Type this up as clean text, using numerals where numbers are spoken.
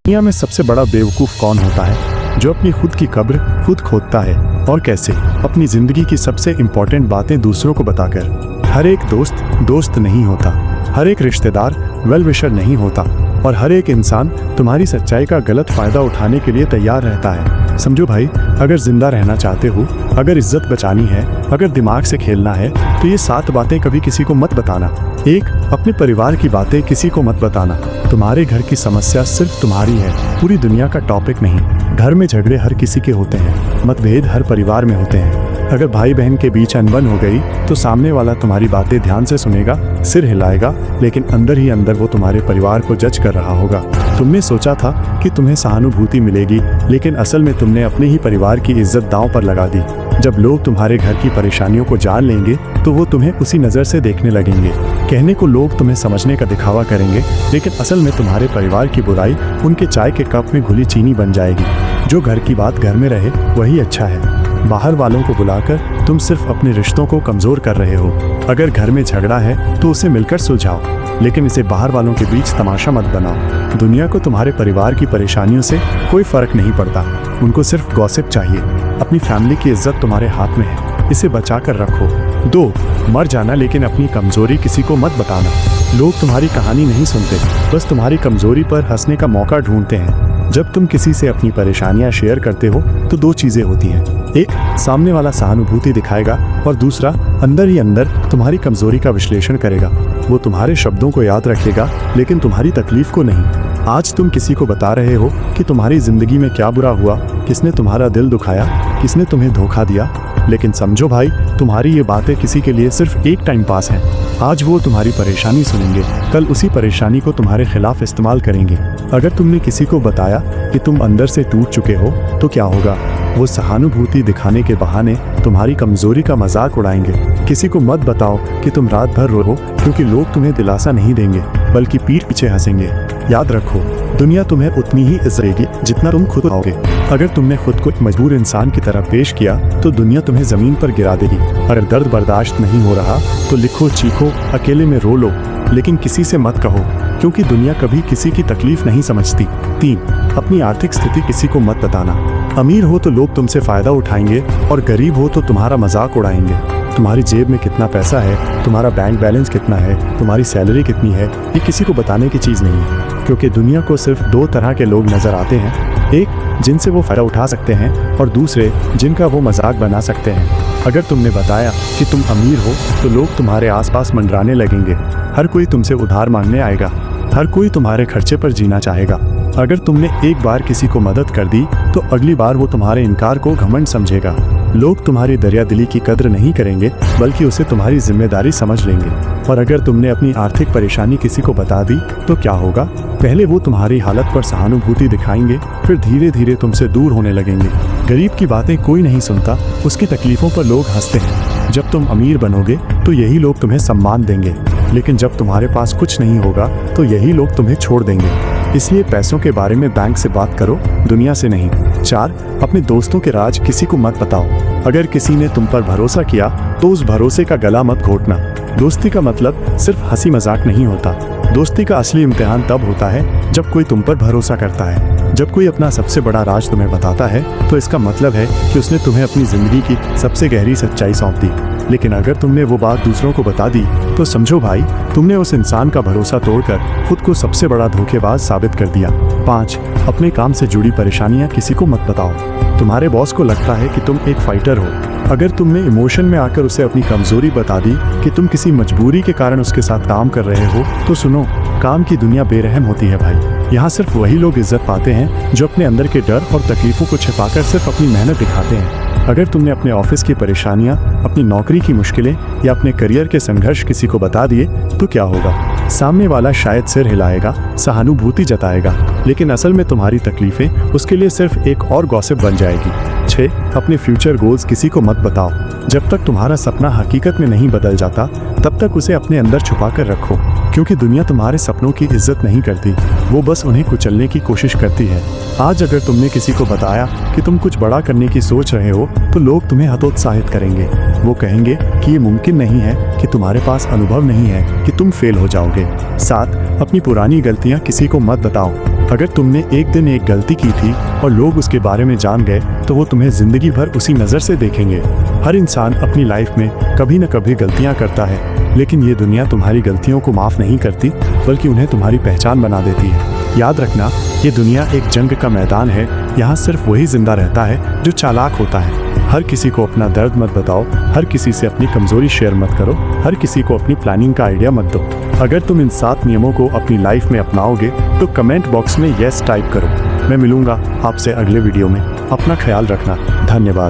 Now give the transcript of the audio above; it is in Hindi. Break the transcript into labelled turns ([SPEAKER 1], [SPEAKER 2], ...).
[SPEAKER 1] दुनिया में सबसे बड़ा बेवकूफ़ कौन होता है? जो अपनी खुद की कब्र खुद खोदता है। और कैसे? अपनी ज़िंदगी की सबसे इम्पोर्टेंट बातें दूसरों को बताकर। हर एक दोस्त दोस्त नहीं होता, हर एक रिश्तेदार वेल विशर नहीं होता, और हर एक इंसान तुम्हारी सच्चाई का गलत फ़ायदा उठाने के लिए तैयार रहता है। समझो भाई, अगर जिंदा रहना चाहते हो, अगर इज्जत बचानी है, अगर दिमाग से खेलना है, तो ये 7 बातें कभी किसी को मत बताना। 1. अपने परिवार की बातें किसी को मत बताना। तुम्हारे घर की समस्या सिर्फ तुम्हारी है, पूरी दुनिया का टॉपिक नहीं। घर में झगड़े हर किसी के होते हैं, मतभेद हर परिवार में होते हैं। अगर भाई बहन के बीच अनबन हो गई तो सामने वाला तुम्हारी बातें ध्यान से सुनेगा, सिर हिलाएगा, लेकिन अंदर ही अंदर वो तुम्हारे परिवार को जज कर रहा होगा। तुमने सोचा था कि तुम्हें सहानुभूति मिलेगी, लेकिन असल में तुमने अपने ही परिवार की इज्जत दांव पर लगा दी। जब लोग तुम्हारे घर की परेशानियों को जान लेंगे तो वो तुम्हें उसी नज़र से देखने लगेंगे। कहने को लोग तुम्हें समझने का दिखावा करेंगे, लेकिन असल में तुम्हारे परिवार की बुराई उनके चाय के कप में घुली चीनी बन जाएगी। जो घर की बात घर में रहे वही अच्छा है। बाहर वालों को बुलाकर तुम सिर्फ अपने रिश्तों को कमज़ोर कर रहे हो। अगर घर में झगड़ा है तो उसे मिलकर सुलझाओ, लेकिन इसे बाहर वालों के बीच तमाशा मत बनाओ। दुनिया को तुम्हारे परिवार की परेशानियों से कोई फ़र्क नहीं पड़ता, उनको सिर्फ गॉसिप चाहिए। अपनी फैमिली की इज्जत तुम्हारे हाथ में है, इसे बचा कर रखो। 2. मर जाना, लेकिन अपनी कमज़ोरी किसी को मत बताना। लोग तुम्हारी कहानी नहीं सुनते, बस तुम्हारी कमज़ोरी पर हंसने का मौका ढूंढते हैं। जब तुम किसी से अपनी परेशानियां शेयर करते हो तो 2 चीज़ें होती हैं। 1. सामने वाला सहानुभूति दिखाएगा, और दूसरा, अंदर ही अंदर तुम्हारी कमज़ोरी का विश्लेषण करेगा। वो तुम्हारे शब्दों को याद रखेगा, लेकिन तुम्हारी तकलीफ को नहीं। आज तुम किसी को बता रहे हो कि तुम्हारी ज़िंदगी में क्या बुरा हुआ, किसने तुम्हारा दिल दुखाया, किसने तुम्हें धोखा दिया, लेकिन समझो भाई, तुम्हारी ये बातें किसी के लिए सिर्फ एक टाइम पास है। आज वो तुम्हारी परेशानी सुनेंगे, कल उसी परेशानी को तुम्हारे खिलाफ इस्तेमाल करेंगे। अगर तुमने किसी को बताया कि तुम अंदर से टूट चुके हो तो क्या होगा? वो सहानुभूति दिखाने के बहाने तुम्हारी कमज़ोरी का मजाक उड़ाएंगे। किसी को मत बताओ कि तुम रात भर रो, क्योंकि लोग तुम्हें दिलासा नहीं देंगे, बल्कि पीठ पीछे हंसेंगे। याद रखो, दुनिया तुम्हें उतनी ही इज्जत देगी जितना तुम खुद आओगे। अगर तुमने खुद को एक मजबूर इंसान की तरह पेश किया तो दुनिया तुम्हें ज़मीन पर गिरा देगी। अगर दर्द बर्दाश्त नहीं हो रहा तो लिखो, चीखो, अकेले में रो लो, लेकिन किसी से मत कहो, क्योंकि दुनिया कभी किसी की तकलीफ नहीं समझती। 3. अपनी आर्थिक स्थिति किसी को मत बताना। अमीर हो तो लोग तुमसे फ़ायदा उठाएंगे, और गरीब हो तो तुम्हारा मजाक उड़ाएंगे। तुम्हारी जेब में कितना पैसा है, तुम्हारा बैंक बैलेंस कितना है, तुम्हारी सैलरी कितनी है, ये किसी को बताने की चीज़ नहीं है, क्योंकि दुनिया को सिर्फ 2 तरह के लोग नज़र आते हैं। 1. जिनसे वो फ़ायदा उठा सकते हैं, और दूसरे जिनका वो मजाक बना सकते हैं। अगर तुमने बताया कि तुम अमीर हो तो लोग तुम्हारे आसपास मंडराने लगेंगे। हर कोई तुमसे उधार मांगने आएगा, हर कोई तुम्हारे खर्चे पर जीना चाहेगा। अगर तुमने एक बार किसी को मदद कर दी तो अगली बार वो तुम्हारे इनकार को घमंड समझेगा। लोग तुम्हारी दरियादिली की कद्र नहीं करेंगे, बल्कि उसे तुम्हारी जिम्मेदारी समझ लेंगे। और अगर तुमने अपनी आर्थिक परेशानी किसी को बता दी तो क्या होगा? पहले वो तुम्हारी हालत पर सहानुभूति दिखाएंगे, फिर धीरे धीरे तुमसे दूर होने लगेंगे। गरीब की बातें कोई नहीं सुनता, उसकी तकलीफों पर लोग हंसते हैं। जब तुम अमीर बनोगे तो यही लोग तुम्हें सम्मान देंगे, लेकिन जब तुम्हारे पास कुछ नहीं होगा तो यही लोग तुम्हें छोड़ देंगे। इसलिए पैसों के बारे में बैंक से बात करो, दुनिया से नहीं। 4. अपने दोस्तों के राज किसी को मत बताओ। अगर किसी ने तुम पर भरोसा किया तो उस भरोसे का गला मत घोटना। दोस्ती का मतलब सिर्फ हंसी मजाक नहीं होता। दोस्ती का असली इम्तिहान तब होता है जब कोई तुम पर भरोसा करता है। जब कोई अपना सबसे बड़ा राज तुम्हें बताता है तो इसका मतलब है कि उसने तुम्हें अपनी ज़िंदगी की सबसे गहरी सच्चाई सौंप दी। लेकिन अगर तुमने वो बात दूसरों को बता दी तो समझो भाई, तुमने उस इंसान का भरोसा तोड़कर खुद को सबसे बड़ा धोखेबाज साबित कर दिया। 5. अपने काम से जुड़ी परेशानियां किसी को मत बताओ। तुम्हारे बॉस को लगता है कि तुम एक फाइटर हो। अगर तुमने इमोशन में आकर उसे अपनी कमज़ोरी बता दी कि तुम किसी मजबूरी के कारण उसके साथ काम कर रहे हो, तो सुनो, काम की दुनिया बेरहम होती है भाई। यहाँ सिर्फ वही लोग इज्जत पाते हैं जो अपने अंदर के डर और तकलीफ़ों को छिपाकर सिर्फ अपनी मेहनत दिखाते हैं। अगर तुमने अपने ऑफिस की परेशानियां, अपनी नौकरी की मुश्किलें या अपने करियर के संघर्ष किसी को बता दिए तो क्या होगा? सामने वाला शायद सिर हिलाएगा, सहानुभूति जताएगा, लेकिन असल में तुम्हारी तकलीफें उसके लिए सिर्फ एक और गॉसिप बन जाएगी। 6. अपने फ्यूचर गोल्स किसी को मत बताओ। जब तक तुम्हारा सपना हकीकत में नहीं बदल जाता तब तक उसे अपने अंदर छुपा कर रखो, क्योंकि दुनिया तुम्हारे सपनों की इज्जत नहीं करती, वो बस उन्हें कुचलने की कोशिश करती है। आज अगर तुमने किसी को बताया कि तुम कुछ बड़ा करने की सोच रहे हो तो लोग तुम्हें हतोत्साहित करेंगे। वो कहेंगे कि ये मुमकिन नहीं है, कि तुम्हारे पास अनुभव नहीं है, कि तुम फेल हो जाओगे। 7. अपनी पुरानी गलतियाँ किसी को मत बताओ। अगर तुमने एक दिन एक गलती की थी और लोग उसके बारे में जान गए तो वो तुम्हें जिंदगी भर उसी नज़र से देखेंगे। हर इंसान अपनी लाइफ में कभी न कभी गलतियां करता है, लेकिन ये दुनिया तुम्हारी गलतियों को माफ़ नहीं करती, बल्कि उन्हें तुम्हारी पहचान बना देती है। याद रखना, ये दुनिया एक जंग का मैदान है। यहाँ सिर्फ वही जिंदा रहता है जो चालाक होता है। हर किसी को अपना दर्द मत बताओ, हर किसी से अपनी कमजोरी शेयर मत करो, हर किसी को अपनी प्लानिंग का आइडिया मत दो। अगर तुम इन 7 नियमों को अपनी लाइफ में अपनाओगे तो कमेंट बॉक्स में यस टाइप करो। मैं मिलूंगा आपसे अगले वीडियो में। अपना ख्याल रखना। धन्यवाद।